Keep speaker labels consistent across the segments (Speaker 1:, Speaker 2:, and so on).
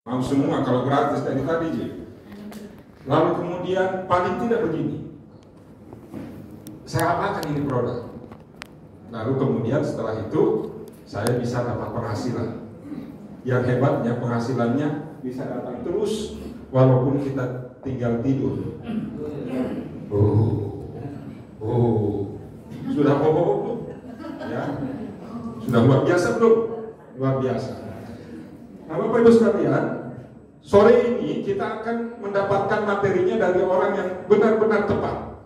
Speaker 1: Mau semua kalau gratis dari tadi Ji. Lalu kemudian paling tidak begini, saya apakan ini produk. Lalu kemudian setelah itu saya bisa dapat penghasilan. Yang hebatnya penghasilannya bisa datang terus walaupun kita tinggal tidur. Sudah belum? Ya, sudah luar biasa belum? Luar biasa. Nah, Bapak Ibu sekalian, sore ini kita akan mendapatkan materinya dari orang yang benar-benar tepat,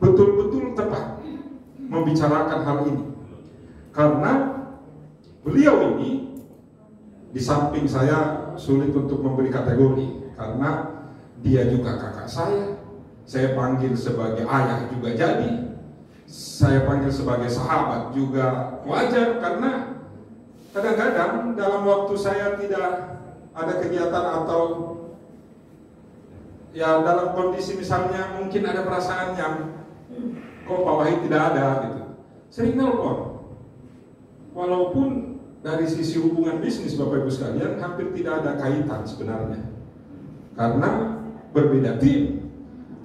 Speaker 1: betul-betul tepat membicarakan hal ini. Karena beliau ini, di samping saya sulit untuk memberi kategori, karena dia juga kakak saya panggil sebagai ayah juga jadi, saya panggil sebagai sahabat juga wajar, karena kadang-kadang dalam waktu saya tidak ada kegiatan atau ya dalam kondisi misalnya mungkin ada perasaan yang kok Pak Wahid tidak ada gitu, sering nelpon. Walaupun dari sisi hubungan bisnis Bapak Ibu sekalian hampir tidak ada kaitan sebenarnya, karena berbeda tim,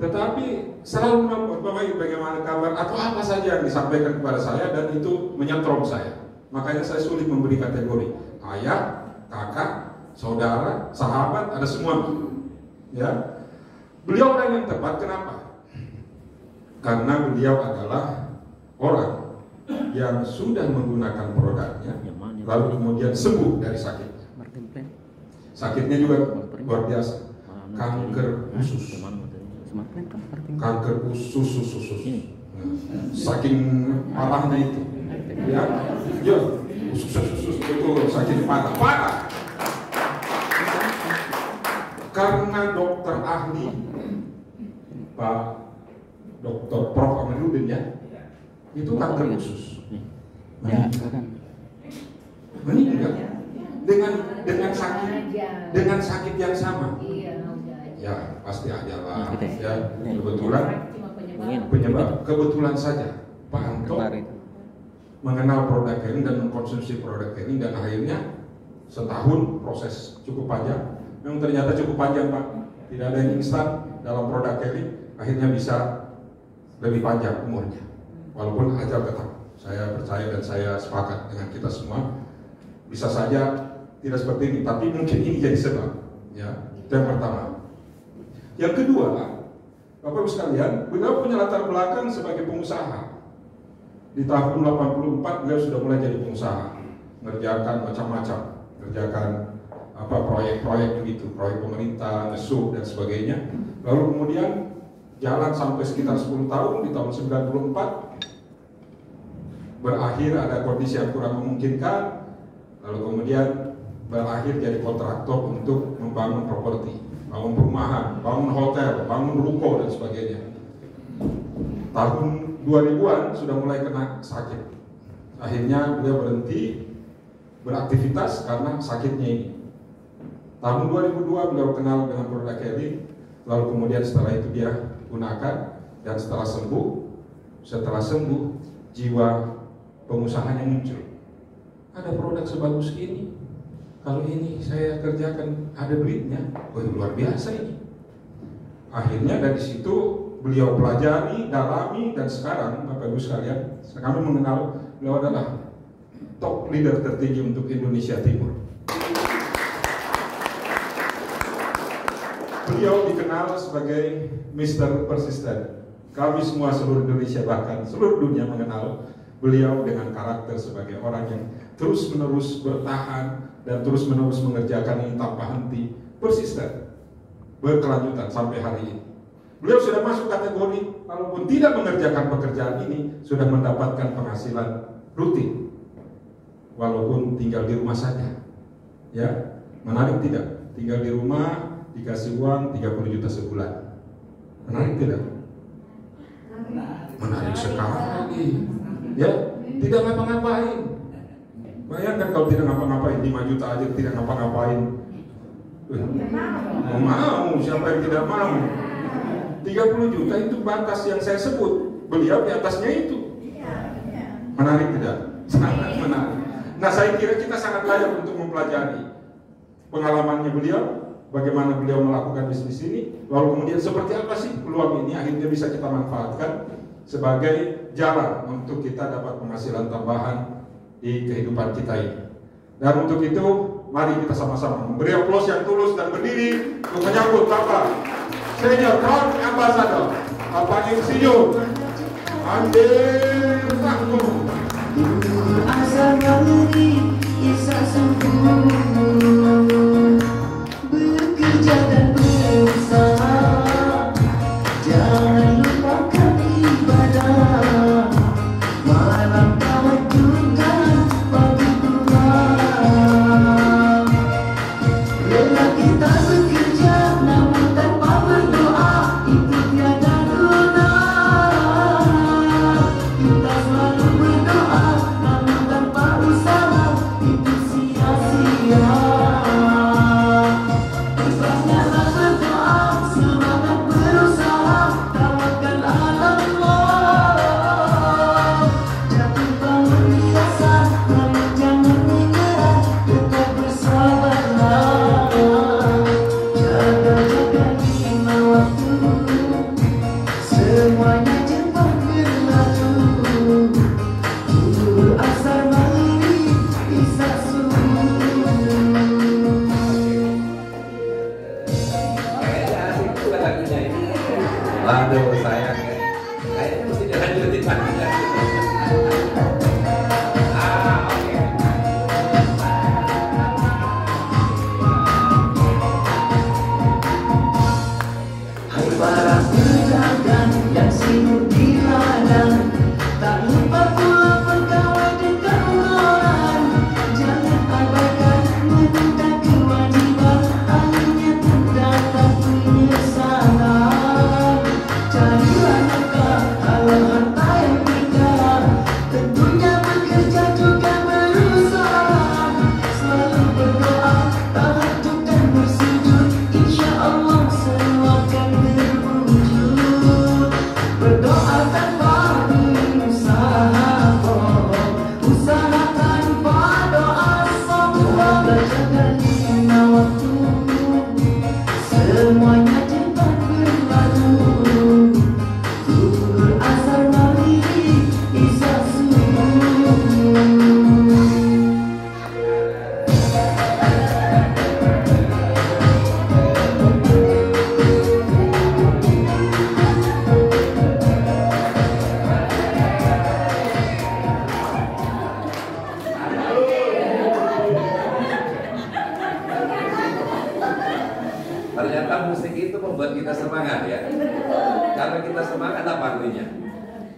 Speaker 1: tetapi selalu melapor Pak Wahid bagaimana kabar atau apa saja yang disampaikan kepada saya, dan itu menyetrom saya. Makanya saya sulit memberi kategori ayah, kakak, saudara, sahabat, ada semua. Ya, beliau orang yang tepat. Kenapa? Karena beliau adalah orang yang sudah menggunakan produknya, lalu kemudian sembuh dari sakitnya. Sakitnya juga luar biasa, kanker usus, kanker usus, saking parahnya itu. Ya, usus betul, saking parah. Karena dokter ahli, Pak Dokter Prof. Amiruddin ya, itu kanker usus. Meninggal dengan sakit yang sama. Ya pasti aja lah. Ya kebetulan penyebab kebetulan saja Pak Anto mengenal produk Keling dan mengkonsumsi produk Keling, dan akhirnya setahun proses cukup panjang. Memang ternyata cukup panjang Pak, tidak ada yang instan dalam produk Keling. Akhirnya bisa lebih panjang umurnya, walaupun ajal tetap. Saya percaya dan saya sepakat dengan kita semua, bisa saja tidak seperti ini, tapi mungkin ini jadi sebab. Ya, itu yang pertama. Yang kedua, Bapak Ibu sekalian, beliau punya latar belakang sebagai pengusaha. Di tahun 84 beliau sudah mulai jadi pengusaha, mengerjakan macam-macam, mengerjakan proyek-proyek begitu, proyek pemerintah, ngesub dan sebagainya. Lalu kemudian jalan sampai sekitar 10 tahun. Di tahun 94 berakhir ada kondisi yang kurang memungkinkan, lalu kemudian berakhir jadi kontraktor untuk membangun properti, bangun perumahan, bangun hotel, bangun ruko dan sebagainya. Tahun 2000-an sudah mulai kena sakit, akhirnya beliau berhenti beraktivitas karena sakitnya ini. Tahun 2002 beliau kenal dengan produk Keling, lalu kemudian setelah itu dia gunakan, dan setelah sembuh jiwa pengusahanya muncul. Ada produk sebagus ini, kalau ini saya kerjakan ada duitnya, luar biasa ini. Akhirnya dari situ beliau pelajari, dalami, dan sekarang Bapak Ibu sekalian, kami mengenal beliau adalah top leader tertinggi untuk Indonesia Timur. Beliau dikenal sebagai Mr. Persisten. Kami semua seluruh Indonesia, bahkan seluruh dunia mengenal beliau dengan karakter sebagai orang yang terus-menerus bertahan dan terus-menerus mengerjakan ini tanpa henti, persisten, berkelanjutan sampai hari ini. Beliau sudah masuk kategori, walaupun tidak mengerjakan pekerjaan ini, sudah mendapatkan penghasilan rutin, walaupun tinggal di rumah saja. Ya, menarik tidak? Tinggal di rumah, dikasih uang 30 juta sebulan. Menarik tidak? Menarik sekali. Ya, tidak ngapa-ngapain. Bayangkan kalau tidak ngapa-ngapain, 5 juta aja tidak ngapa-ngapain. Mau, siapa yang tidak mau? 30 juta itu batas yang saya sebut. Beliau di atasnya itu. Menarik tidak? Sangat menarik. Nah, saya kira kita sangat layak untuk mempelajari. pengalamannya beliau, bagaimana beliau melakukan bisnis ini, lalu kemudian seperti apa sih peluang ini akhirnya bisa kita manfaatkan sebagai jalan untuk kita dapat penghasilan tambahan di kehidupan kita ini. Dan untuk itu, mari kita sama-sama memberi aplaus yang tulus dan berdiri untuk menyambut Bapak Senior Crown Ambassador, Bapak Insinyur Andi Rahmu.
Speaker 2: Bekerja dan berusaha, jangan lupakan ibadah. Malam tawajukan pagi Tuhan. Lelah kita bekerja namun tanpa berdoa, itu tiada guna. Kita selalu berdoa namun tanpa usaha, itu sia-sia. Banyaklah berdoa, semangat berusaha, tawakal ala Allah. Jatuh bangun biasa, namun jangan menyerah, tetap bersabarlah. Jaga-jaga lima waktu, semuanya cepat berlalu. Zuhur, asar, maghrib, isya, subuh.
Speaker 3: Waduh, sayang ya. Kayaknya mesti dilanjutin lagi. Oke.
Speaker 2: Hai para pedagang yang sibuk di ladang, tak lupa pula pegawai dan kawanan. Jangan abaikan menunda kewajiban, akhirnya terdapat penyesalan. Carilah nafkah halal harta yang berkah, tentunya bekerja juga berusaha. Selalu berdoa, tahajud dan bersujud, insya Allah semua akan terwujud. Berdoa tanpa berusaha, usaha tanpa doa semua. Jaga lima waktu, semuanya cepat berlalu. Zuhur, asar, maghrib, isya, subuh.
Speaker 3: Ternyata musik itu membuat kita semangat ya. Karena kita semangat apa artinya?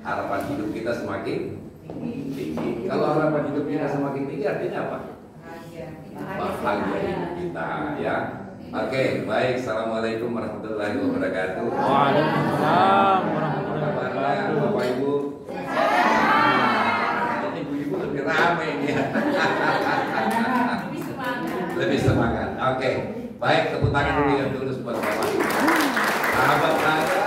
Speaker 3: Harapan hidup kita semakin tinggi. Kalau harapan hidup kita semakin tinggi artinya apa? Bahagia hidup kita ya. Oke, baik. Assalamualaikum warahmatullahi wabarakatuh.
Speaker 4: Waalaikumsalam warahmatullahi wabarakatuh.
Speaker 3: Bapak Ibu. Ibu-ibu lebih ramai ini ya. Lebih semangat. Oke. Baik, tepuk tangan dulu yang tulus buat Bapak. Sahabat saya,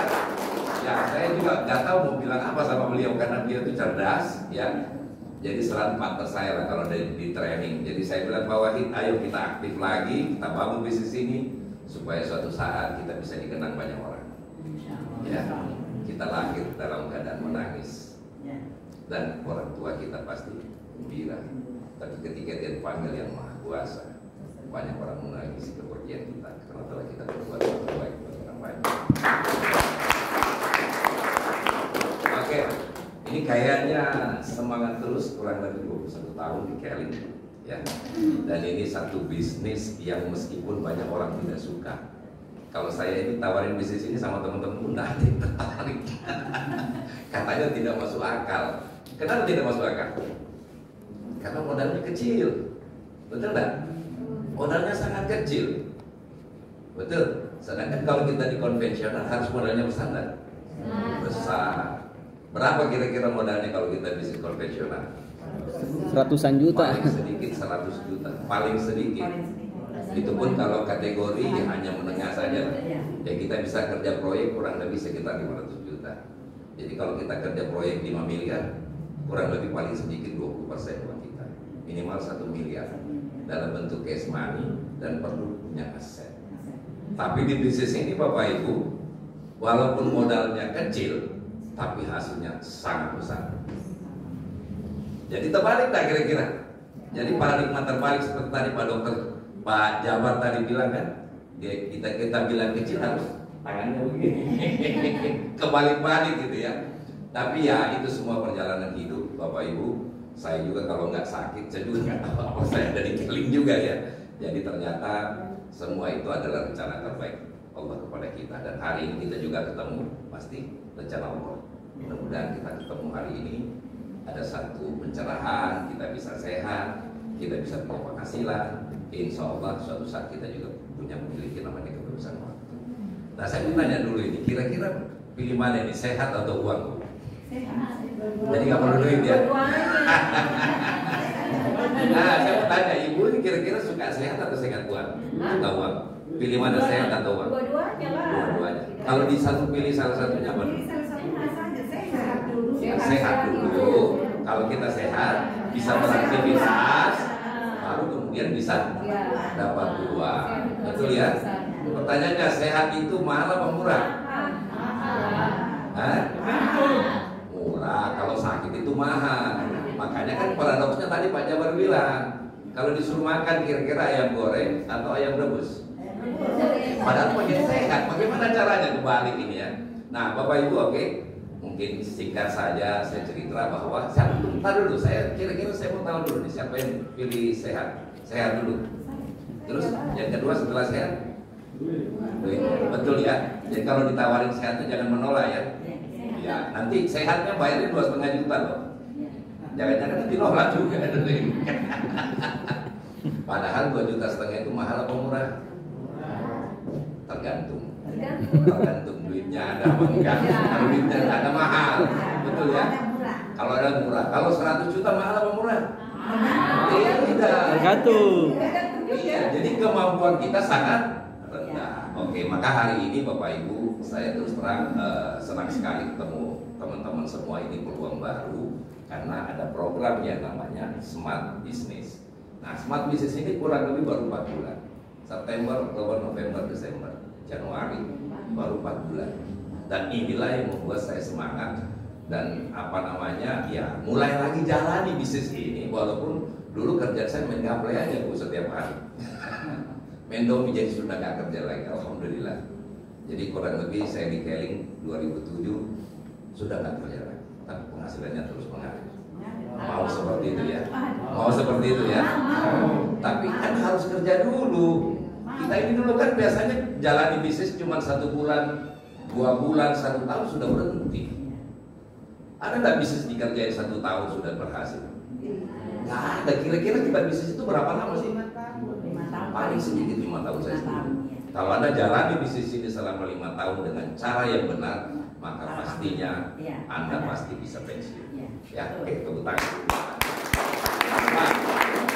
Speaker 3: ya saya juga nggak tahu mau bilang apa sama beliau karena beliau itu cerdas, ya. Jadi selalu partner saya lah kalau di training. Jadi saya bilang Pak Wahid, ayo kita aktif lagi, kita bangun bisnis ini supaya suatu saat kita bisa dikenang banyak orang. Ya, kita lahir dalam keadaan menangis dan orang tua kita pasti gembira. Tapi ketika dia dipanggil yang Maha Kuasa, banyak orang menangis kepergian kita karena telah kita berbuat sesuatu baik bagi orang banyak. Oke, ini kayaknya semangat terus kurang lebih 21 tahun di Kelly, ya. Dan ini satu bisnis yang meskipun banyak orang tidak suka. Kalau saya ini tawarin bisnis ini sama teman-teman pun tidak ada yang tertarik. Katanya tidak masuk akal. Kenapa tidak masuk akal? Karena modalnya kecil, betul nggak? Modalnya sangat kecil, betul. Sedangkan kalau kita di konvensional harus modalnya besar, kan? Besar. Berapa kira-kira modalnya kalau kita bisnis konvensional?
Speaker 4: Ratusan juta.
Speaker 3: Paling sedikit 100 juta, paling sedikit. Itu pun kalau kategori hanya menengah saja. Ya kita bisa kerja proyek kurang lebih sekitar 500 juta. Jadi kalau kita kerja proyek 5 miliar, kurang lebih paling sedikit 20% uang kita. Minimal 1 miliar dalam bentuk cash money dan perlu Tapi di bisnis ini Bapak Ibu, walaupun modalnya kecil, tapi hasilnya sangat besar. Jadi terbalik tak kira-kira? Jadi paradigma terbalik seperti tadi Pak Dokter, Pak Jabar tadi bilang kan, kita bilang kecil harus tangannya begini, kebalik-balik gitu ya. Tapi ya itu semua perjalanan hidup Bapak Ibu. Saya juga kalau nggak sakit, saya juga nggak tahu apa saya dari keling juga ya. Jadi ternyata semua itu adalah rencana terbaik Allah kepada kita. Dan hari ini kita juga ketemu, pasti rencana Allah. Mudah-mudahan kita ketemu hari ini ada satu pencerahan, kita bisa sehat, kita bisa punya penghasilan. Insya Allah suatu saat kita juga punya memiliki namanya kebebasan waktu. Nah saya mau tanya dulu ini, kira-kira pilih mana ini, sehat atau uang?
Speaker 5: Sehat.
Speaker 3: Jadi nggak perlu duit ya? Nah saya mau tanya, ibu ini kira-kira suka sehat atau sehat uang? Suka uang? Pilih mana, sehat atau uang?
Speaker 5: Dua-duanya lah.
Speaker 3: Dua-duanya. Kalau di satu pilih salah satunya apa? Sehat dulu. Kalau kita sehat, bisa beraktivitas, baru kemudian bisa dapat uang. Betul ya? Pertanyaannya, sehat itu mahal apa murah? Hah? Murah. Kalau sakit itu mahal. Makanya kan paradoksnya tadi Pak Jabar bilang, kalau disuruh makan kira-kira ayam goreng atau ayam rebus? Padahal pengen sehat. Bagaimana caranya kebalik ini ya? Nah, Bapak Ibu, oke. Mungkin singkat saja saya cerita bahwa siapa dulu, saya kira-kira saya mau tahu dulu nih siapa yang pilih sehat dulu. Terus yang kedua setelah sehat, betul ya. Jadi kalau ditawarin sehatnya jangan menolak ya. Ya nanti sehatnya bayarnya 2,5 juta loh. Jangan-jangan nanti nolak juga dulu ini. Padahal 2,5 juta itu mahal apa murah? Tergantung duitnya ada apa enggak. Kalau duitnya ada mahal, betul ya. Kalau ada murah, kalau 100 juta mahal apa murah? Tidak.
Speaker 4: Tergantung.
Speaker 3: Iya, jadi kemampuan kita sangat rendah. Oke, maka hari ini Bapak Ibu, saya terus terang senang sekali ketemu teman-teman semua. Ini peluang baru karena ada program yang namanya Smart Business. Nah, Smart Business ini kurang lebih baru 4 bulan. September, Oktober, November, Desember, Januari, baru 4 bulan. Dan inilah yang membuat saya semangat dan ya mulai lagi jalani bisnis ini. Walaupun dulu kerja saya main gaple aja Bu setiap hari. Main domi jadi sudah gak kerja lagi, alhamdulillah. Jadi kurang lebih saya di Keling 2007 sudah gak kerja lagi, tapi penghasilannya terus mengalir. Mau seperti itu ya? Mau seperti itu ya? Tapi kan harus kerja dulu. Kita ini dulu kan biasanya jalani bisnis cuma 1 bulan, 2 bulan, 1 tahun sudah berhenti. Ada nggak bisnis dikerjain 1 tahun sudah berhasil? Nggak ada. Kira-kira kita bisnis itu berapa lama sih?
Speaker 5: 5 tahun.
Speaker 3: Paling sedikit 5 tahun saya setuju. Kalau Anda jalani bisnis ini selama 5 tahun dengan cara yang benar, maka pastinya Anda pasti bisa pensiun. Ya, oke, tepuk tangan.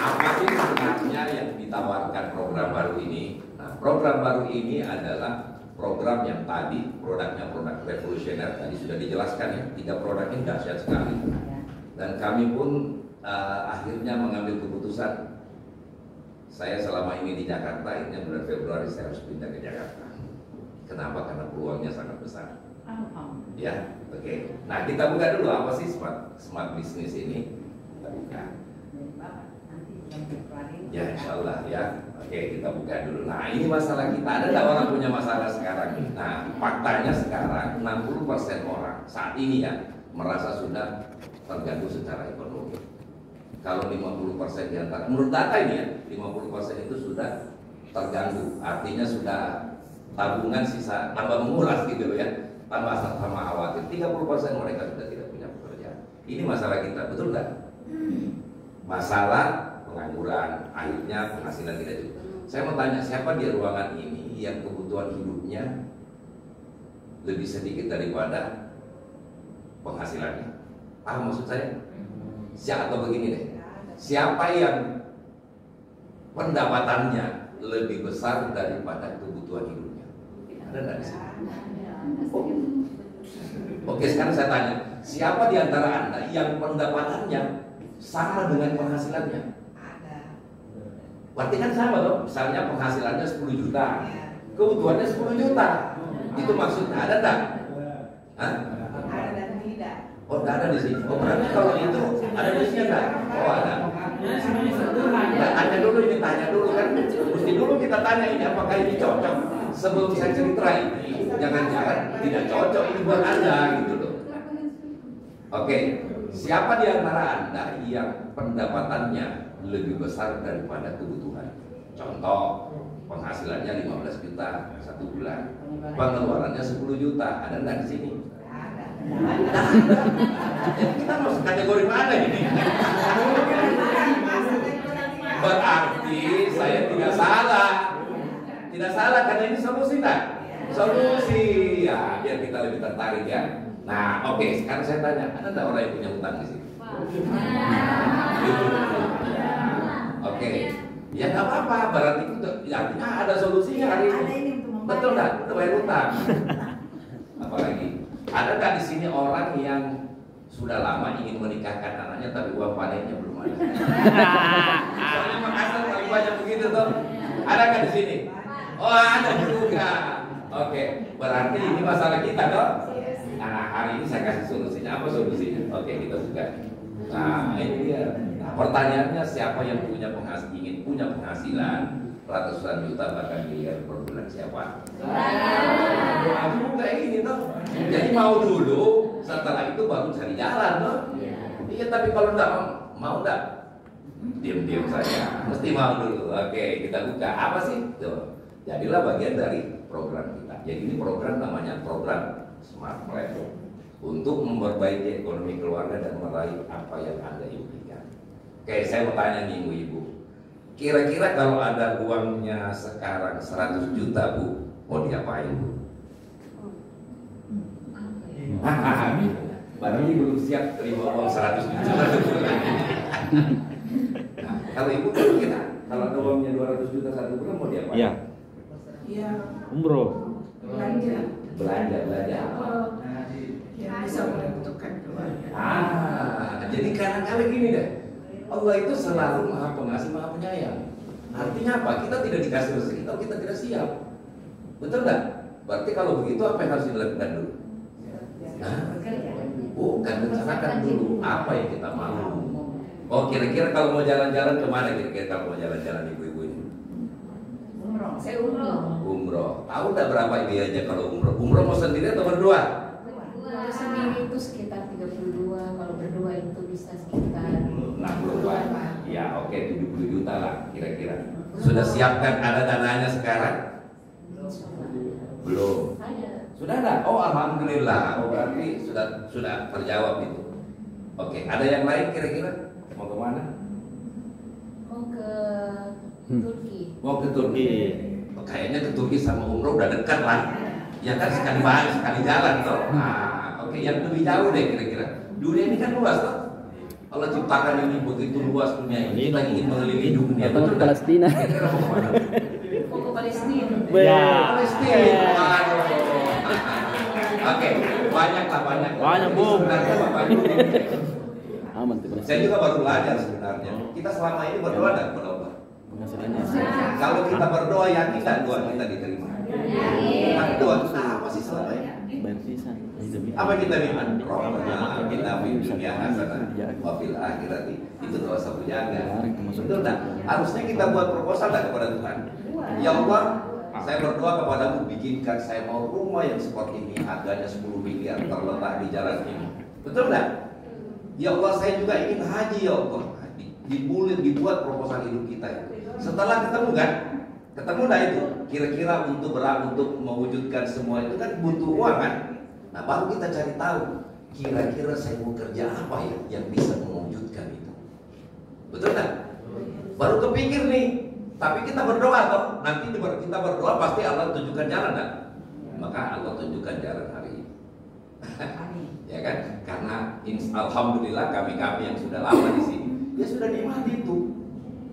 Speaker 3: Apa sih sebenarnya yang ditawarkan program baru ini? Nah, program baru ini adalah program yang tadi produknya produk revolusioner, tadi sudah dijelaskan ya, 3 produk ini dahsyat sekali. Dan kami pun akhirnya mengambil keputusan. Saya selama ini di Jakarta, akhirnya bulan Februari saya harus pindah ke Jakarta. Kenapa? Karena peluangnya sangat besar. Ya, oke. Nah, kita buka dulu apa sih smart business ini? Kita buka. Ya, insya Allah ya. Oke, kita buka dulu. Nah, ini masalah kita. Ada nggak orang punya masalah sekarang? Nah, faktanya sekarang 60% orang saat ini ya merasa sudah terganggu secara ekonomi. Kalau 50% di antara, menurut data ini ya, 50% itu sudah terganggu. Artinya sudah tabungan sisa tambah menguras gitu ya, tambah khawatir. 30% mereka sudah tidak punya pekerjaan. Ini masalah kita, betul nggak? Masalah pengangguran, akhirnya penghasilan tidak cukup. Saya mau tanya, siapa di ruangan ini yang kebutuhan hidupnya lebih sedikit daripada penghasilannya? Paham maksud saya? Siapa, atau begini deh, siapa yang pendapatannya lebih besar daripada kebutuhan hidupnya? Ada nggak di sini? Oke, sekarang saya tanya, siapa di antara Anda yang pendapatannya sama dengan penghasilannya?
Speaker 5: Ada.
Speaker 3: Berarti kan sama dong, misalnya penghasilannya 10 juta, kebutuhannya 10 juta. Itu maksudnya ada enggak? Hah?
Speaker 5: Ada dan tidak.
Speaker 3: Oh, enggak ada di sini. Oh, berarti kalau itu ada di sini enggak? Oh, ada. Nah, tanya dulu ini, tanya dulu kan. Mesti dulu kita tanya ini apakah ini cocok. Sebelum saya cerita ini, jangan-jangan tidak cocok ini buat Anda gitu loh. Oke, siapa di antara Anda yang pendapatannya lebih besar daripada kebutuhan? Contoh, penghasilannya 15 juta satu bulan, pengeluarannya 10 juta. Ada nggak di sini? Ada. Jadi kita masuk kategori mana ini? Berarti saya tidak salah. Tidak salah karena ini solusi kan? Solusi ya, biar kita lebih tertarik ya. Nah, oke, sekarang saya tanya, ada nggak orang yang punya utang di sini? Oke, ya nggak apa-apa, berarti itu artinya ada solusinya hari ini. Betul nggak? Untuk bayar utang. Apalagi, ada nggak di sini orang yang sudah lama ingin menikahkan anaknya tapi uang panennya belum ada? Soalnya Makassar paling banyak begitu tuh. Ada nggak di sini? Oh, ada juga. Oke, berarti ini masalah kita dong. Nah, hari ini saya kasih solusinya. Apa solusinya? Oke, kita buka. Nah, ini dia. Nah, pertanyaannya siapa yang ingin punya penghasilan ratusan juta bahkan miliar per bulan? Siapa? Aku buka ini toh. Jadi mau dulu, setelah itu baru cari jalan toh. Iya, tapi kalau enggak mau enggak, diam-diam saja. Mesti mau dulu. Oke, kita buka. Apa sih? Tuh. Jadilah bagian dari program kita. Jadi ini program namanya program Smart Plan untuk memperbaiki ekonomi keluarga dan meraih apa yang Anda impikan. Oke, saya mau tanya nih ibu-ibu. Kira-kira kalau ada uangnya sekarang 100 juta Bu, mau diapain Bu? Barangnya belum siap terima uang 100 juta. Nah, kalau ibu kira kalau ada uangnya 200 juta satu bulan mau diapain?
Speaker 4: Iya.
Speaker 5: Iya.
Speaker 4: Umroh.
Speaker 5: Belanja.
Speaker 3: Belanja.
Speaker 5: Ya bisa menentukan keluarga.
Speaker 3: Jadi kadang-kadang gini deh, Allah itu selalu maha pengasih, maha penyayang. Artinya apa? Kita tidak dikasih rezeki kalau kita tidak siap. Betul nggak? Berarti kalau begitu apa yang harus dilakukan dulu? Bukan, rencanakan dulu apa yang kita mau. Oh, kira-kira kalau mau jalan-jalan kemana? Kira-kira kalau mau jalan-jalan ibu-ibu ini?
Speaker 5: Umroh. Saya umroh.
Speaker 3: Umroh. Tahu nggak berapa biayanya kalau umroh? Umroh mau sendiri atau berdua?
Speaker 6: Kalau sendiri itu sekitar 32, kalau berdua itu bisa sekitar
Speaker 3: 60-an. Ya, oke, 70 juta lah kira-kira. Sudah siapkan ada dananya sekarang? Belum. Sudah ada? Oh, alhamdulillah. Oh, berarti sudah terjawab itu. Oke, ada yang lain kira-kira? Mau ke mana?
Speaker 6: mau ke Turki.
Speaker 3: Mau ke Turki. Oh, kayaknya ke Turki sama umroh udah dekat lah. Ya kan sekali jalan toh. Nah, oke, yang lebih jauh deh kira-kira. Dunia ini kan luas toh. Allah ciptakan ini begitu luas dunia ini, kita ingin mengelilingi dunia.
Speaker 4: Atau Palestina.
Speaker 3: Kira-kira mau ke mana?
Speaker 6: Mau ke Palestina.
Speaker 4: Ya.
Speaker 3: Palestina. Oke, banyak.
Speaker 4: Banyak, Bu.
Speaker 3: Sebenarnya Bapak Ibu,
Speaker 4: Aman tuh.
Speaker 3: saya juga baru belajar sebenarnya. Kita selama ini berdoa dan berdoa.
Speaker 4: Penghasilannya.
Speaker 3: Kalau kita berdoa yakin dan doa kita diterima. Tapi doa kita apa sih selama ini?
Speaker 4: Bayar sisa.
Speaker 3: Apa kita minta? Rohana kita di dunia hasanah wa fil akhirati. Itu doa sapu jaga. Betul tak? Harusnya kita buat proposal tak kepada Tuhan. Ya Allah, saya berdoa kepadamu, bikinkan saya mau rumah yang seperti ini, harganya 10 miliar terletak di jalan ini. Betul tak? Ya Allah, saya juga ingin haji ya Allah. Dibuat proposal hidup kita. Setelah ketemu kan? Ketemu dah itu. Kira-kira untuk mewujudkan semua itu kan butuh uang kan? Nah, baru kita cari tahu kira-kira saya mau kerja apa ya yang bisa mewujudkan itu. Betul tak? Baru kepikir nih. Tapi kita berdoa toh. Nanti kita berdoa pasti Allah tunjukkan jalan kan? Maka Allah tunjukkan jalan hari ini. Ya kan? Karena alhamdulillah kami yang sudah lama di sini, ya sudah nikmati itu.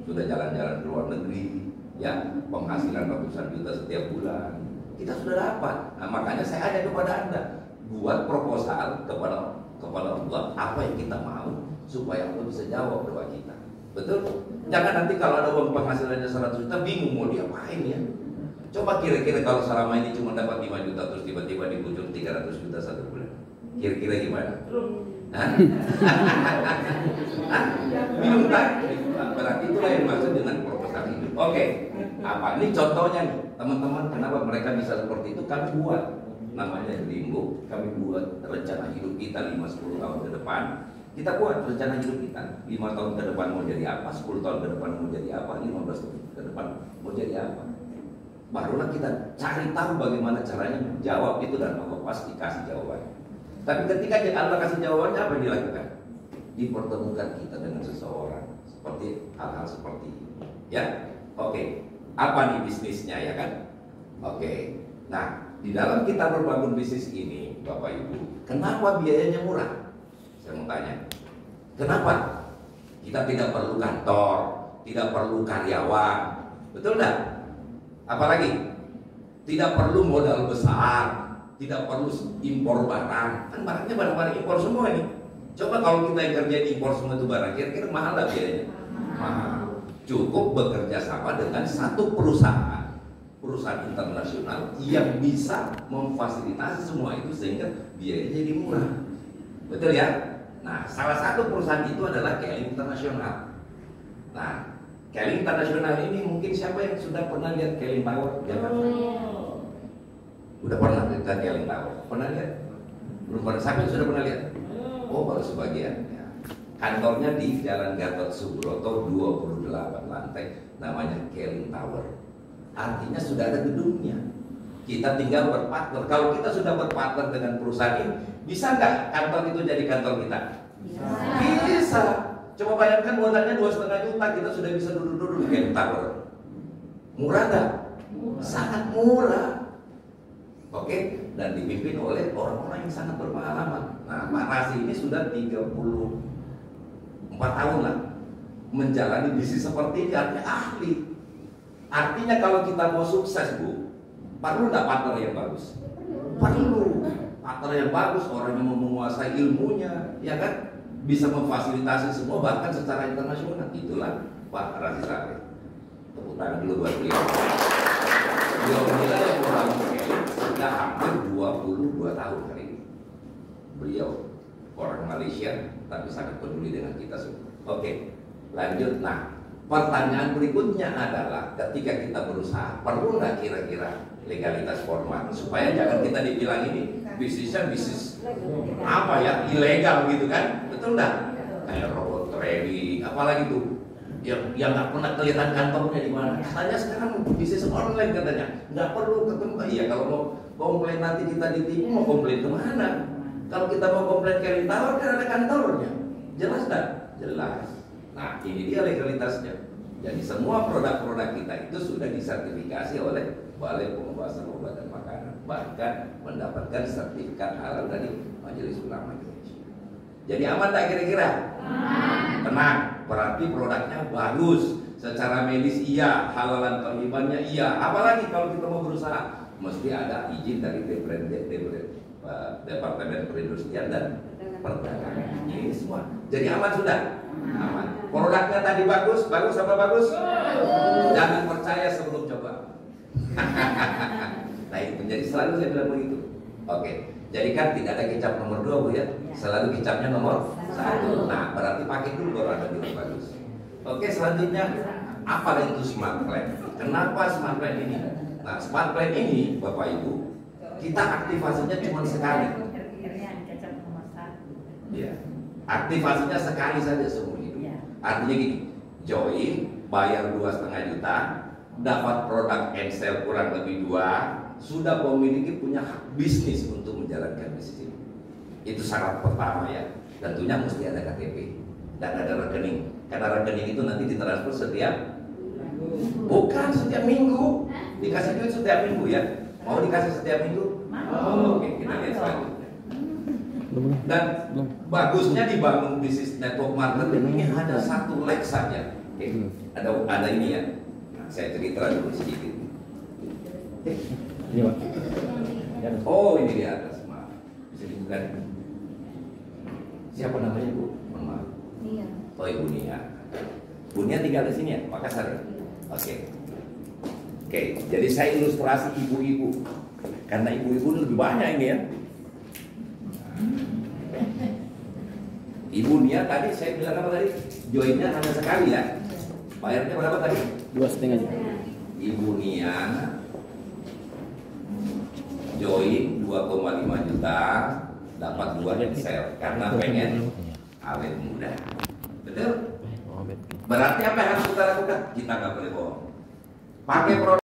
Speaker 3: Sudah jalan-jalan ke luar negeri, ya penghasilan ratusan juta setiap bulan. Kita sudah dapat. Nah, makanya saya ajak kepada Anda, buat proposal kepada Allah apa yang kita mau supaya Allah bisa jawab doa kita. Betul? Jangan nanti kalau ada uang penghasilannya 100 juta bingung mau diapain ya. Coba Coba kira-kira kalau selama ini cuma dapat 5 juta terus tiba-tiba di ujung 300 juta satu bulan. Kira-kira gimana? Hah? Minum tak? Berarti itulah yang maksud dengan proposal hidup. Oke, apa? Ini contohnya nih, teman-teman. Kenapa mereka bisa seperti itu? Kami buat namanya Limbo. Kami buat rencana hidup kita 5-10 tahun ke depan. Kita buat rencana hidup kita 5 tahun ke depan mau jadi apa, 10 tahun ke depan mau jadi apa, 15 tahun ke depan mau jadi apa. Barulah kita cari tahu bagaimana caranya menjawab itu dan Allah pasti kasih jawabannya. Tapi ketika Allah kasih jawabannya, apa yang dilakukan? Dipertemukan kita dengan seseorang seperti hal-hal seperti ini. Ya, oke. Apa nih bisnisnya ya kan? Oke. Nah, di dalam kita berbangun bisnis ini, Bapak Ibu, kenapa biayanya murah? Saya mau tanya. Kenapa? Kita tidak perlu kantor, tidak perlu karyawan, betul enggak? Apalagi tidak perlu modal besar, tidak perlu impor barang. Kan barangnya barang-barang impor semua ini. Coba kalau kita yang kerja impor semua itu barang, kira-kira mahal nggak biayanya? Mahal. Cukup bekerja sama dengan satu perusahaan internasional yang bisa memfasilitasi semua itu sehingga biayanya jadi murah. Betul ya? Nah, salah satu perusahaan itu adalah Keling Internasional. Nah, Keling Internasional ini mungkin siapa yang sudah pernah lihat Keling Tower Jakarta? Udah pernah lihat Keling Tower? Pernah lihat? Belum pernah. Siapa yang sudah pernah lihat? Oh, baru sebagian. Ya. Kantornya di Jalan Gatot Subroto 28 lantai, namanya Keling Tower. Artinya sudah ada gedungnya. Kita tinggal berpartner. Kalau kita sudah berpartner dengan perusahaan ini, bisa nggak kantor itu jadi kantor kita? Bisa. Coba bayangkan modalnya 2,5 juta, kita sudah bisa duduk-duduk di Keling Tower. Murah nggak? Sangat murah. Oke, dan dipimpin oleh orang-orang yang sangat berpengalaman. Nah, Pak Rasi ini sudah 34 tahun lah menjalani bisnis seperti ini, artinya ahli. Artinya kalau kita mau sukses, Bu, perlu nggak partner yang bagus? Perlu. Partner yang bagus, orang yang menguasai ilmunya, ya kan? Bisa memfasilitasi semua bahkan secara internasional. Itulah Pak Rasi Saleh. Tepuk tangan dulu buat beliau. Beliau inilah yang membangun Keling sudah hampir 22 tahun hari ini. Beliau orang Malaysia tapi sangat peduli dengan kita semua. Oke, lanjut. Nah, pertanyaan berikutnya adalah ketika kita berusaha, perlu nggak kira-kira legalitas formal supaya jangan kita dibilang ini bisnisnya bisnis apa ya, ilegal gitu kan? Betul nggak? Kayak robot trading, apalagi tuh yang nggak pernah kelihatan kantornya di mana. Katanya sekarang bisnis online katanya, nggak perlu ketemu. Iya, kalau mau komplain nanti kita ditipu, mau komplain kemana? Kalau kita mau komplain Keling Tower kan ada kantornya, jelas nggak? Jelas. Nah, ini dia legalitasnya. Jadi semua produk-produk kita itu sudah disertifikasi oleh Balai Pengawasan Obat dan Makanan, bahkan mendapatkan sertifikat halal dari Majelis Ulama Indonesia. Jadi aman tak kira-kira? Tenang, berarti produknya bagus. Secara medis iya, halalan thayyibannya iya. Apalagi kalau kita mau berusaha, mesti ada izin dari Departemen Perindustrian dan Perdagangan. Ini semua. Jadi aman sudah? Aman. Produknya tadi bagus, bagus apa bagus? Jangan percaya sebelum coba. Nah itu, jadi selalu saya bilang begitu. Oke, jadi kan tidak ada kecap nomor 2 Bu ya, selalu kecapnya nomor 1. Nah berarti pakai dulu baru ada bilang bagus. Oke, selanjutnya apa itu smart plan? Kenapa smart plan ini? Nah smart plan ini Bapak Ibu, kita aktivasinya cuma sekali. Ya, aktivasinya sekali saja seumur hidup. Artinya gini, join, bayar 2,5 juta, dapat produk Ensel kurang lebih 2, sudah memiliki punya hak bisnis untuk menjalankan bisnis ini. Itu syarat pertama ya. Tentunya mesti ada KTP dan ada rekening. Karena rekening itu nanti ditransfer setiap, bukan setiap minggu, dikasih duit setiap minggu ya. Mau dikasih setiap minggu? Oke, kita lihat selanjutnya. Dan bagusnya dibangun bisnis network marketing ini hanya satu leg saja. Oke, ada ini ya. Saya cerita dulu sedikit. Oh ini di atas, maaf. Bisa dibuka. Siapa namanya Bu? Mohon maaf.
Speaker 6: Iya.
Speaker 3: Oh Ibu Nia. Bu Nia tinggal di sini ya, Makassar ya. Oke. Oke, jadi saya ilustrasi ibu-ibu. Karena ibu-ibu lebih banyak ini ya. Ibu Nia tadi saya bilang apa tadi? Joinnya hanya sekali ya. Bayarnya berapa tadi?
Speaker 4: 2,5 juta.
Speaker 3: Ibu Nia join 2,5 juta, dapat 2 sel karena pengen awet muda. Betul? Berarti apa yang harus kita lakukan? Kita nggak boleh bohong. Pakai produk